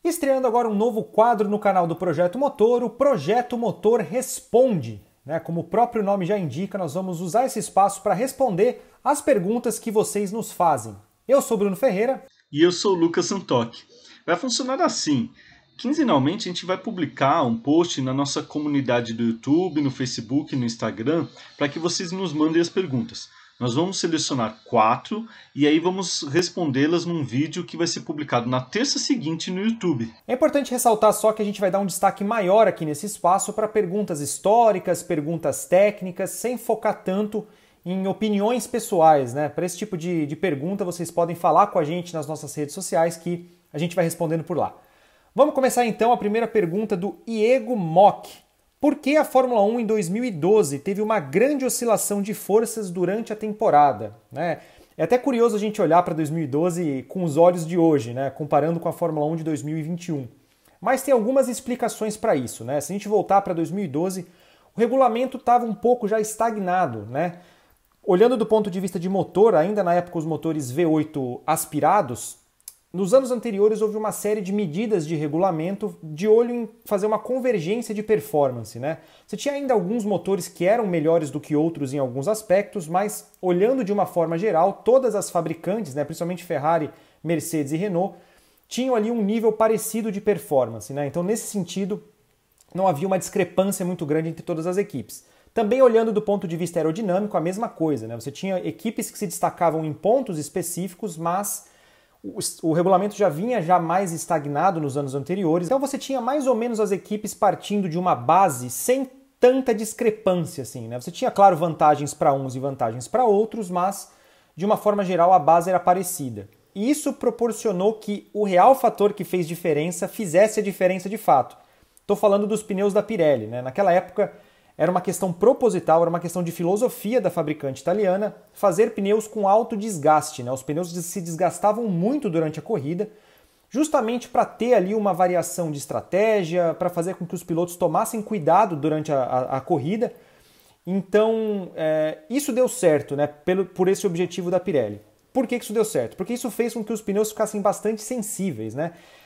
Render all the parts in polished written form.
Estreando agora um novo quadro no canal do Projeto Motor, o Projeto Motor Responde. Como o próprio nome já indica, nós vamos usar esse espaço para responder as perguntas que vocês nos fazem. Eu sou Bruno Ferreira. E eu sou o Lucas Santoc. Vai funcionar assim. Quinzenalmente a gente vai publicar um post na nossa comunidade do YouTube, no Facebook e no Instagram para que vocês nos mandem as perguntas. Nós vamos selecionar 4 e aí vamos respondê-las num vídeo que vai ser publicado na terça seguinte no YouTube. É importante ressaltar só que a gente vai dar um destaque maior aqui nesse espaço para perguntas históricas, perguntas técnicas, sem focar tanto em opiniões pessoais. Para esse tipo de pergunta vocês podem falar com a gente nas nossas redes sociais que a gente vai respondendo por lá. Vamos começar então a primeira pergunta do Iego Mock. Por que a Fórmula 1 em 2012 teve uma grande oscilação de forças durante a temporada? É até curioso a gente olhar para 2012 com os olhos de hoje, comparando com a Fórmula 1 de 2021. Mas tem algumas explicações para isso. Se a gente voltar para 2012, o regulamento estava um pouco já estagnado. Olhando do ponto de vista de motor, ainda na época os motores V8 aspirados, nos anos anteriores houve uma série de medidas de regulamento de olho em fazer uma convergência de performance. Você tinha ainda alguns motores que eram melhores do que outros em alguns aspectos, mas olhando de uma forma geral, todas as fabricantes, principalmente Ferrari, Mercedes e Renault, tinham ali um nível parecido de performance. Então, nesse sentido, não havia uma discrepância muito grande entre todas as equipes. Também olhando do ponto de vista aerodinâmico, a mesma coisa. Você tinha equipes que se destacavam em pontos específicos, mas o regulamento já vinha mais estagnado nos anos anteriores, então você tinha mais ou menos as equipes partindo de uma base sem tanta discrepância. Você tinha, claro, vantagens para uns e vantagens para outros, mas de uma forma geral a base era parecida. E isso proporcionou que o real fator que fez diferença fizesse a diferença de fato. Estou falando dos pneus da Pirelli. Naquela época era uma questão proposital, era uma questão de filosofia da fabricante italiana fazer pneus com alto desgaste. Os pneus se desgastavam muito durante a corrida, justamente para ter ali uma variação de estratégia, para fazer com que os pilotos tomassem cuidado durante a corrida. Então, isso deu certo por esse objetivo da Pirelli. Por que isso deu certo? Porque isso fez com que os pneus ficassem bastante sensíveis.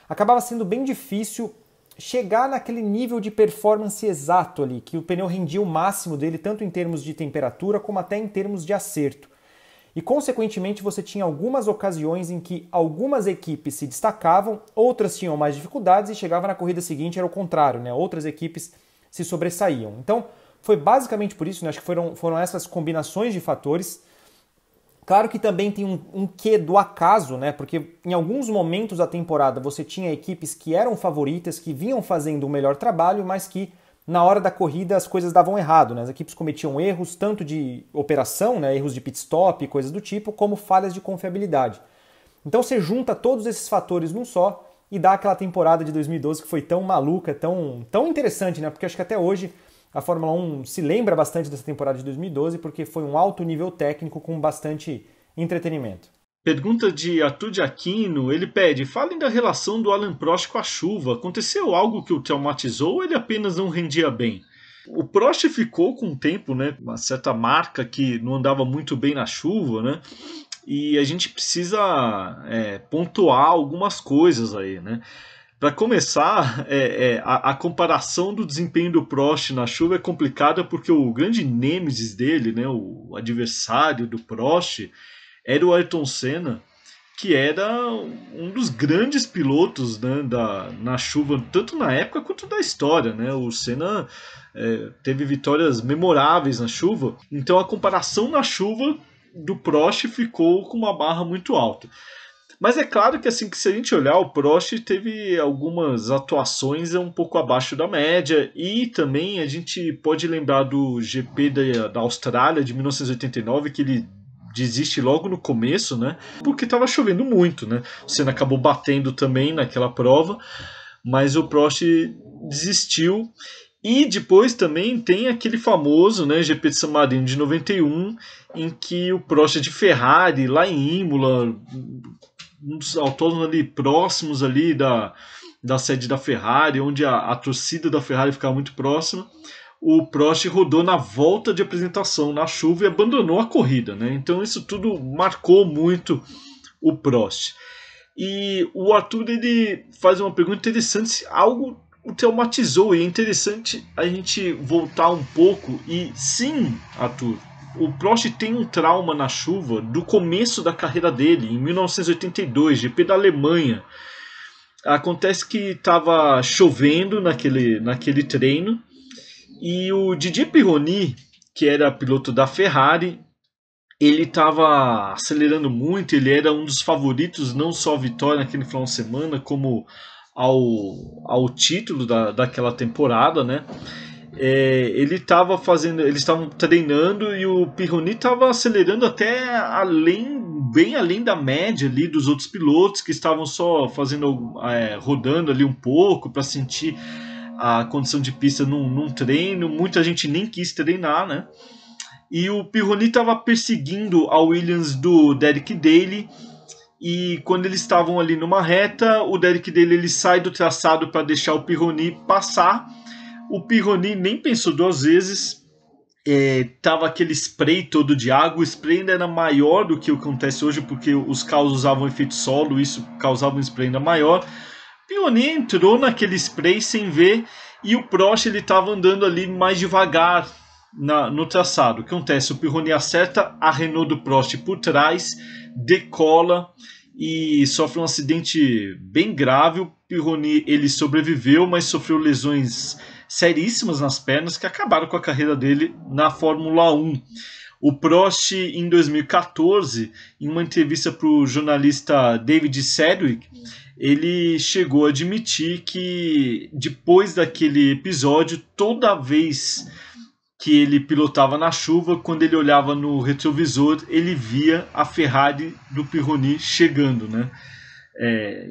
Acabava sendo bem difícil chegar naquele nível de performance exato ali, que o pneu rendia o máximo dele, tanto em termos de temperatura, como até em termos de acerto. E, consequentemente, você tinha algumas ocasiões em que algumas equipes se destacavam, outras tinham mais dificuldades e chegava na corrida seguinte, era o contrário, Outras equipes se sobressaíam. Então, foi basicamente por isso, acho que foram essas combinações de fatores. Claro que também tem um quê do acaso, porque em alguns momentos da temporada você tinha equipes que eram favoritas, que vinham fazendo um melhor trabalho, mas que na hora da corrida as coisas davam errado. As equipes cometiam erros tanto de operação, erros de pit stop, coisas do tipo, como falhas de confiabilidade. Então você junta todos esses fatores num só e dá aquela temporada de 2012 que foi tão maluca, tão interessante, porque acho que até hoje a Fórmula 1 se lembra bastante dessa temporada de 2012 porque foi um alto nível técnico com bastante entretenimento. Pergunta de Arthur de Aquino, ele pede, falem da relação do Alain Prost com a chuva. Aconteceu algo que o traumatizou ou ele apenas não rendia bem? O Prost ficou com um tempo, uma certa marca que não andava muito bem na chuva, e a gente precisa pontuar algumas coisas aí, Para começar, a comparação do desempenho do Prost na chuva é complicada porque o grande nêmesis dele, o adversário do Prost, era o Ayrton Senna, que era um dos grandes pilotos na chuva, tanto na época quanto da história. O Senna teve vitórias memoráveis na chuva, então a comparação na chuva do Prost ficou com uma barra muito alta. Mas é claro que que se a gente olhar, o Prost teve algumas atuações um pouco abaixo da média, e também a gente pode lembrar do GP da Austrália de 1989, que ele desiste logo no começo, porque estava chovendo muito, O Senna acabou batendo também naquela prova, mas o Prost desistiu. E depois também tem aquele famoso GP de San Marino de 91, em que o Prost de Ferrari, lá em Imola, uns autódromos ali próximos ali da sede da Ferrari, onde a torcida da Ferrari ficava muito próxima, o Prost rodou na volta de apresentação na chuva e abandonou a corrida. Então isso tudo marcou muito o Prost. E o Arthur ele faz uma pergunta interessante, se algo o traumatizou, e é interessante a gente voltar um pouco. E sim, Arthur, o Prost tem um trauma na chuva do começo da carreira dele, em 1982, GP da Alemanha. Acontece que estava chovendo naquele treino, e o Didier Pironi, que era piloto da Ferrari, ele estava acelerando muito, ele era um dos favoritos, não só à vitória naquele final de semana, como ao título daquela temporada, né? Eles estavam treinando e o Pironi estava acelerando até bem além da média ali dos outros pilotos que estavam só rodando ali um pouco para sentir a condição de pista num treino. Muita gente nem quis treinar, né? E o Pironi estava perseguindo a Williams do Derek Daly. E quando eles estavam ali numa reta, o Derek Daly ele sai do traçado para deixar o Pironi passar. O Pironi nem pensou duas vezes. Tava aquele spray todo de água. O spray ainda era maior do que o que acontece hoje, porque os carros usavam efeito solo, isso causava um spray ainda maior. O Pironi entrou naquele spray sem ver, e o Prost ele estava andando ali mais devagar no traçado. O que acontece? O Pironi acerta a Renault do Prost por trás, decola e sofre um acidente bem grave. O Pironi ele sobreviveu, mas sofreu lesões seríssimas nas pernas que acabaram com a carreira dele na Fórmula 1. O Prost, em 2014, em uma entrevista para o jornalista David Sedgwick, ele chegou a admitir que depois daquele episódio, toda vez que ele pilotava na chuva, quando ele olhava no retrovisor, ele via a Ferrari do Pironi chegando, né?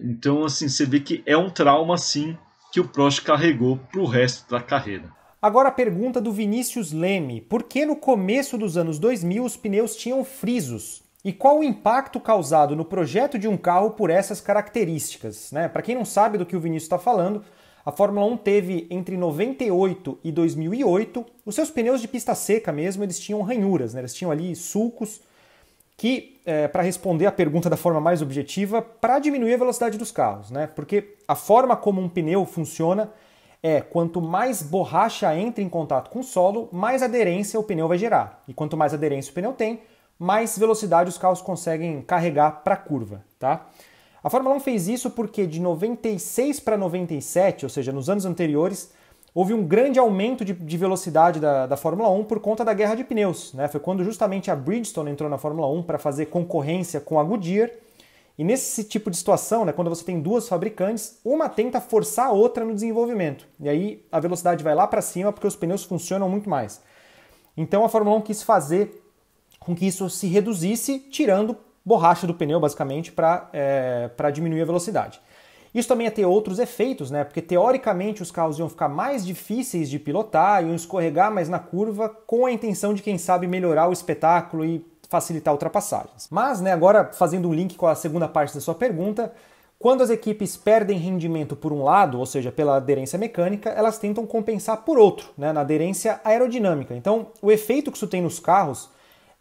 Então, assim, você vê que é um trauma, assim, que o Prost carregou para o resto da carreira. Agora a pergunta do Vinícius Leme. Por que no começo dos anos 2000 os pneus tinham frisos? E qual o impacto causado no projeto de um carro por essas características? Né? Para quem não sabe do que o Vinícius está falando, a Fórmula 1 teve entre 98 e 2008, os seus pneus de pista seca mesmo, eles tinham ranhuras, né? Eles tinham ali sulcos que, para responder a pergunta da forma mais objetiva, para diminuir a velocidade dos carros, né? Porque a forma como um pneu funciona quanto mais borracha entra em contato com o solo, mais aderência o pneu vai gerar. E quanto mais aderência o pneu tem, mais velocidade os carros conseguem carregar para a curva, tá? A Fórmula 1 fez isso porque de 96 para 97, ou seja, nos anos anteriores, houve um grande aumento de velocidade da Fórmula 1 por conta da guerra de pneus, né? Foi quando justamente a Bridgestone entrou na Fórmula 1 para fazer concorrência com a Goodyear. E nesse tipo de situação, né, quando você tem duas fabricantes, uma tenta forçar a outra no desenvolvimento. E aí a velocidade vai lá para cima porque os pneus funcionam muito mais. Então a Fórmula 1 quis fazer com que isso se reduzisse, tirando borracha do pneu, basicamente, para diminuir a velocidade. Isso também ia ter outros efeitos, né? Porque teoricamente os carros iam ficar mais difíceis de pilotar, iam escorregar mais na curva, com a intenção de, quem sabe, melhorar o espetáculo e facilitar ultrapassagens. Mas, né, agora fazendo um link com a segunda parte da sua pergunta, quando as equipes perdem rendimento por um lado, ou seja, pela aderência mecânica, elas tentam compensar por outro, né, na aderência aerodinâmica. Então, o efeito que isso tem nos carros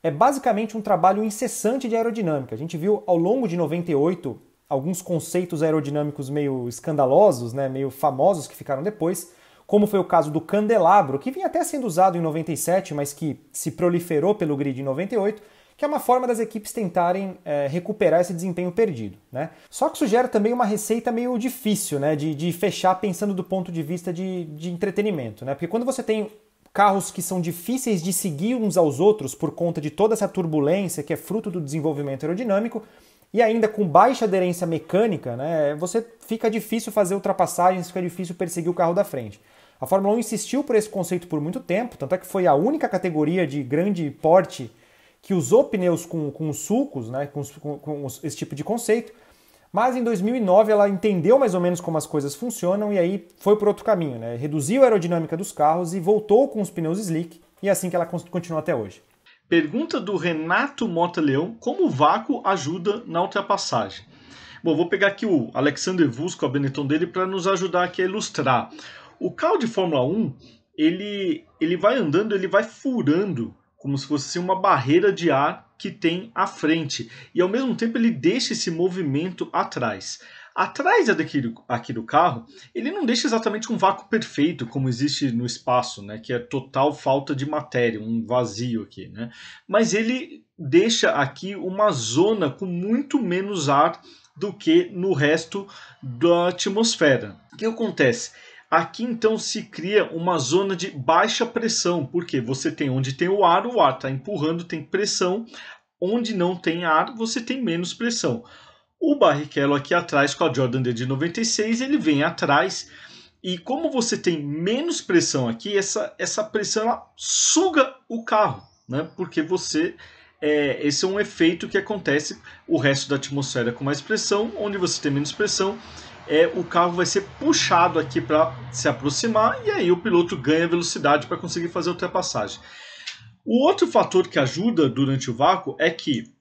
é basicamente um trabalho incessante de aerodinâmica. A gente viu ao longo de 98 alguns conceitos aerodinâmicos meio escandalosos, né, meio famosos que ficaram depois, como foi o caso do candelabro, que vinha até sendo usado em 97, mas que se proliferou pelo grid em 98, que é uma forma das equipes tentarem recuperar esse desempenho perdido, né? Só que isso gera também uma receita meio difícil, né, de fechar pensando do ponto de vista de entretenimento, né? Porque quando você tem carros que são difíceis de seguir uns aos outros por conta de toda essa turbulência que é fruto do desenvolvimento aerodinâmico, e ainda com baixa aderência mecânica, né, você fica difícil fazer ultrapassagens, fica difícil perseguir o carro da frente. A Fórmula 1 insistiu por esse conceito por muito tempo, tanto é que foi a única categoria de grande porte que usou pneus com sulcos, né, com esse tipo de conceito, mas em 2009 ela entendeu mais ou menos como as coisas funcionam e aí foi por outro caminho, né, reduziu a aerodinâmica dos carros e voltou com os pneus slick, e é assim que ela continua até hoje. Pergunta do Renato Mota Leão: como o vácuo ajuda na ultrapassagem? Bom, vou pegar aqui o Alexander Vusco, a Benetton dele, para nos ajudar aqui a ilustrar. O carro de Fórmula 1, ele vai andando, ele vai furando, como se fosse uma barreira de ar que tem à frente e ao mesmo tempo ele deixa esse movimento atrás. Atrás aqui do carro, ele não deixa exatamente um vácuo perfeito, como existe no espaço, né, que é total falta de matéria, um vazio aqui, né? Mas ele deixa aqui uma zona com muito menos ar do que no resto da atmosfera. O que acontece? Aqui então se cria uma zona de baixa pressão, porque você tem onde tem o ar está empurrando, tem pressão. Onde não tem ar, você tem menos pressão. O Barrichello aqui atrás com a Jordan D de 96, ele vem atrás e como você tem menos pressão aqui, essa pressão ela suga o carro, né? Porque esse é um efeito que acontece o resto da atmosfera com mais pressão, onde você tem menos pressão, o carro vai ser puxado aqui para se aproximar e aí o piloto ganha velocidade para conseguir fazer a ultrapassagem. O outro fator que ajuda durante o vácuo é que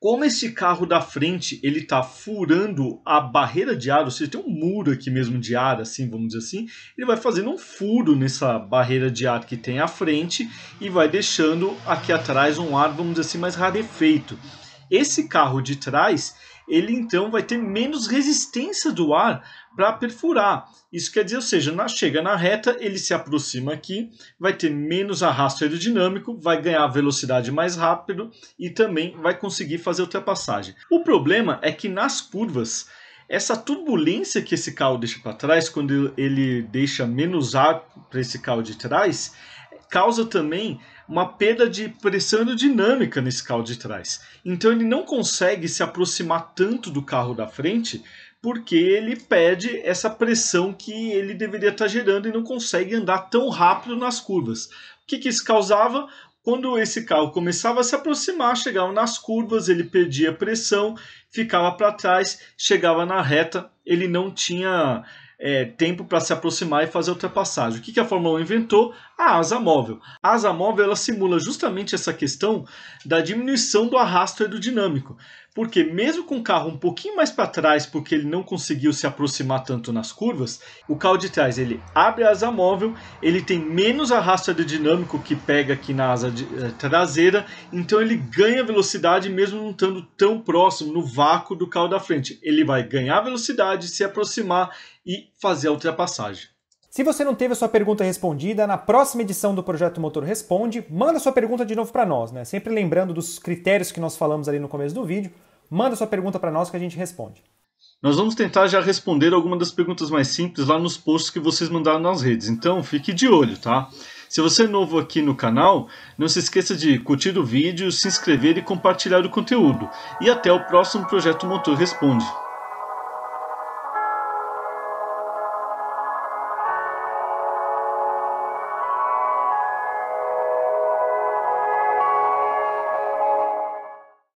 como esse carro da frente ele está furando a barreira de ar, ou seja, tem um muro aqui mesmo de ar, assim, vamos dizer assim, ele vai fazendo um furo nessa barreira de ar que tem à frente e vai deixando aqui atrás um ar, vamos dizer assim, mais rarefeito. Esse carro de trás, ele então vai ter menos resistência do ar para perfurar. Isso quer dizer, ou seja, chega na reta, ele se aproxima aqui, vai ter menos arrasto aerodinâmico, vai ganhar velocidade mais rápido e também vai conseguir fazer a ultrapassagem. O problema é que nas curvas, essa turbulência que esse carro deixa para trás, quando ele deixa menos ar para esse carro de trás, causa também uma perda de pressão aerodinâmica nesse carro de trás. Então ele não consegue se aproximar tanto do carro da frente, porque ele perde essa pressão que ele deveria estar gerando e não consegue andar tão rápido nas curvas. O que isso causava? Quando esse carro começava a se aproximar, chegava nas curvas, ele perdia pressão, ficava para trás, chegava na reta, ele não tinha tempo para se aproximar e fazer a ultrapassagem. O que a Fórmula 1 inventou? A asa móvel. A asa móvel ela simula justamente essa questão da diminuição do arrasto aerodinâmico. Porque mesmo com o carro um pouquinho mais para trás, porque ele não conseguiu se aproximar tanto nas curvas, o carro de trás ele abre a asa móvel, ele tem menos arrasto aerodinâmico que pega aqui na asa traseira, então ele ganha velocidade mesmo não estando tão próximo no vácuo do carro da frente. Ele vai ganhar velocidade, se aproximar e fazer a ultrapassagem. Se você não teve a sua pergunta respondida, na próxima edição do Projeto Motor Responde, manda sua pergunta de novo para nós, né? Sempre lembrando dos critérios que nós falamos ali no começo do vídeo, manda sua pergunta para nós que a gente responde. Nós vamos tentar já responder algumas das perguntas mais simples lá nos posts que vocês mandaram nas redes, então fique de olho, tá? Se você é novo aqui no canal, não se esqueça de curtir o vídeo, se inscrever e compartilhar o conteúdo. E até o próximo Projeto Motor Responde.